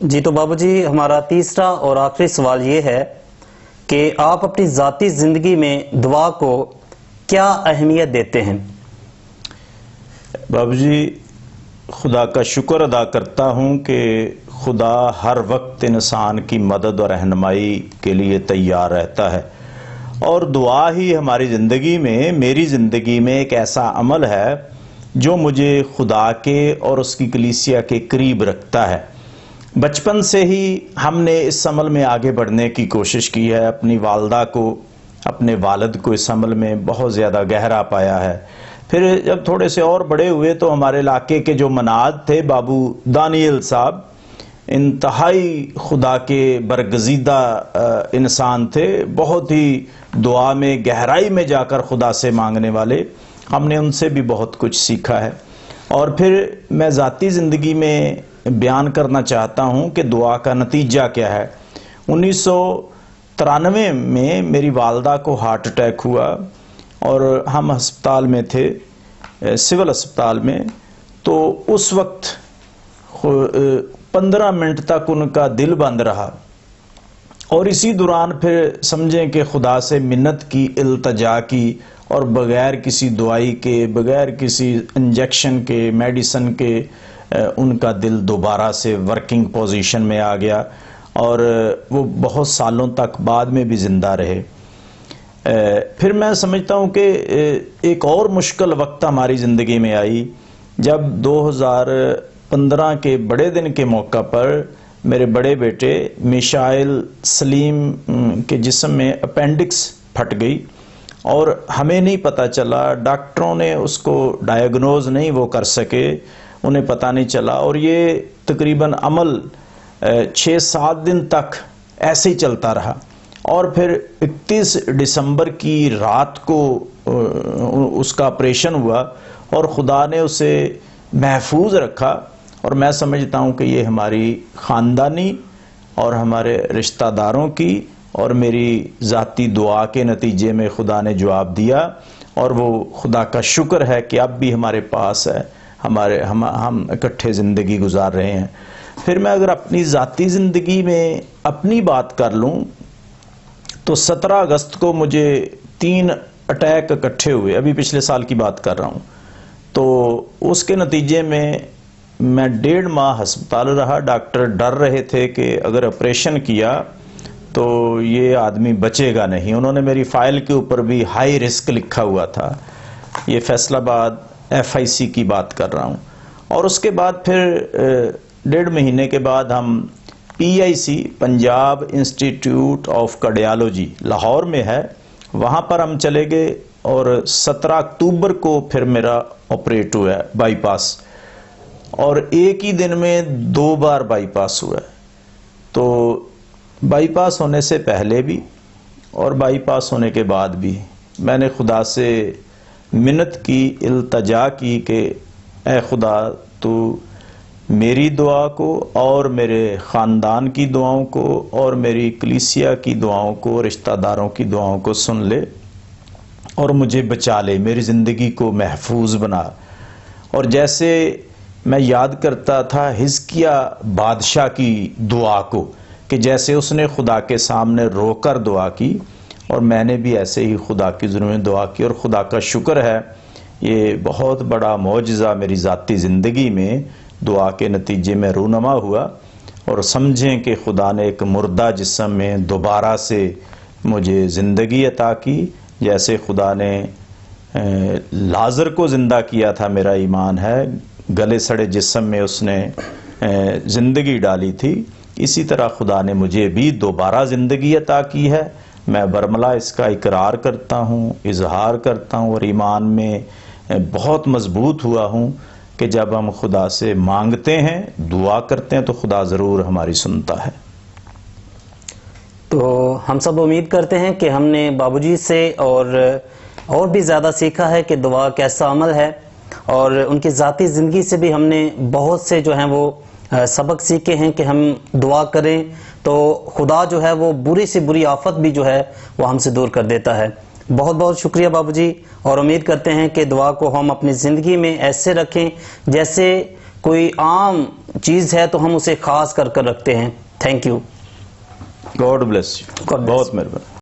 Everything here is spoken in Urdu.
جی تو بابو جی ہمارا تیسرا اور آخری سوال یہ ہے کہ آپ اپنی ذاتی زندگی میں دعا کو کیا اہمیت دیتے ہیں؟ بابو جی خدا کا شکر ادا کرتا ہوں کہ خدا ہر وقت انسان کی مدد اور رہنمائی کے لیے تیار رہتا ہے، اور دعا ہی ہماری زندگی میں، میری زندگی میں ایک ایسا عمل ہے جو مجھے خدا کے اور اس کی کلیسیا کے قریب رکھتا ہے۔ بچپن سے ہی ہم نے اس عمل میں آگے بڑھنے کی کوشش کی ہے، اپنی والدہ کو، اپنے والد کو اس عمل میں بہت زیادہ گہرا پایا ہے۔ پھر جب تھوڑے سے اور بڑے ہوئے تو ہمارے علاقے کے جو مناد تھے بابو دانیل صاحب، انتہائی خدا کے برگزیدہ انسان تھے، بہت ہی دعا میں گہرائی میں جا کر خدا سے مانگنے والے، ہم نے ان سے بھی بہت کچھ سیکھا ہے۔ اور پھر میں ذاتی زندگی میں بیان کرنا چاہتا ہوں کہ دعا کا نتیجہ کیا ہے۔ 1993 میں میری والدہ کو ہارٹ اٹیک ہوا اور ہم ہسپتال میں تھے، سول ہسپتال میں، تو اس وقت 15 منٹ تک ان کا دل بند رہا، اور اسی دوران پھر سمجھیں کہ خدا سے منت کی، التجا کی، اور بغیر کسی دوائی کے، بغیر کسی انجیکشن کے، میڈیسن کے، ان کا دل دوبارہ سے ورکنگ پوزیشن میں آ گیا، اور وہ بہت سالوں تک بعد میں بھی زندہ رہے۔ پھر میں سمجھتا ہوں کہ ایک اور مشکل وقت ہماری زندگی میں آئی جب 2015 کے بڑے دن کے موقع پر میرے بڑے بیٹے میشائل سلیم کے جسم میں اپینڈکس پھٹ گئی، اور ہمیں نہیں پتہ چلا، ڈاکٹروں نے اس کو ڈائیگنوز نہیں وہ کر سکے، انہیں پتہ نہیں چلا، اور یہ تقریباً عمل 6-7 دن تک ایسے ہی چلتا رہا، اور پھر 31 دسمبر کی رات کو اس کا آپریشن ہوا، اور خدا نے اسے محفوظ رکھا۔ اور میں سمجھتا ہوں کہ یہ ہماری خاندانی اور ہمارے رشتہ داروں کی اور میری ذاتی دعا کے نتیجے میں خدا نے جواب دیا، اور وہ خدا کا شکر ہے کہ اب بھی ہمارے پاس ہے، ہم اکٹھے زندگی گزار رہے ہیں۔ پھر میں اگر اپنی ذاتی زندگی میں اپنی بات کر لوں تو 17 اگست کو مجھے 3 اٹیک اکٹھے ہوئے، ابھی پچھلے سال کی بات کر رہا ہوں، تو اس کے نتیجے میں 1.5 ماہ ہسپتال رہا۔ ڈاکٹر ڈر رہے تھے کہ اگر آپریشن کیا تو یہ آدمی بچے گا نہیں، انہوں نے میری فائل کے اوپر بھی ہائی رسک لکھا ہوا تھا۔ یہ فیصل آباد FIC کی بات کر رہا ہوں۔ اور اس کے بعد پھر 1.5 مہینے کے بعد ہم PIC Punjab institute of cardiology Lahore میں ہے، وہاں پر ہم چلے گئے، اور 17 اکتوبر کو پھر میرا آپریٹ ہوا ہے، بائی پاس، اور ایک ہی دن میں 2 بار بائی پاس ہوا ہے۔ تو بائی پاس ہونے سے پہلے بھی اور بائی پاس ہونے کے بعد بھی میں نے خدا سے منت کی، التجا کی کہ اے خدا تو میری دعا کو اور میرے خاندان کی دعاؤں کو اور میری کلیسیا کی دعاؤں کو، رشتہ داروں کی دعاؤں کو سن لے اور مجھے بچا لے، میری زندگی کو محفوظ بنا۔ اور جیسے میں یاد کرتا تھا حزقیہ بادشاہ کی دعا کو، کہ جیسے اس نے خدا کے سامنے رو کر دعا کی، اور میں نے بھی ایسے ہی خدا کی حضور میں دعا کی، اور خدا کا شکر ہے یہ بہت بڑا معجزہ میری ذاتی زندگی میں دعا کے نتیجے میں رونما ہوا، اور سمجھیں کہ خدا نے ایک مردہ جسم میں دوبارہ سے مجھے زندگی عطا کی، جیسے خدا نے لازر کو زندہ کیا تھا، میرا ایمان ہے گلے سڑے جسم میں اس نے زندگی ڈالی تھی، اسی طرح خدا نے مجھے بھی دوبارہ زندگی عطا کی ہے۔ میں برملا اس کا اقرار کرتا ہوں، اظہار کرتا ہوں، اور ایمان میں بہت مضبوط ہوا ہوں کہ جب ہم خدا سے مانگتے ہیں، دعا کرتے ہیں، تو خدا ضرور ہماری سنتا ہے۔ تو ہم سب امید کرتے ہیں کہ ہم نے بابو جی سے اور بھی زیادہ سیکھا ہے کہ دعا کیسا عمل ہے، اور ان کی ذاتی زندگی سے بھی ہم نے بہت سے جو ہیں وہ سبق سیکھے ہیں کہ ہم دعا کریں تو خدا جو ہے وہ بری سے بری آفت بھی جو ہے وہ ہم سے دور کر دیتا ہے۔ بہت بہت شکریہ بابو جی، اور امید کرتے ہیں کہ دعا کو ہم اپنی زندگی میں ایسے رکھیں جیسے کوئی عام چیز ہے تو ہم اسے خاص کر رکھتے ہیں. Thank you. God bless you. بہت مہربانی.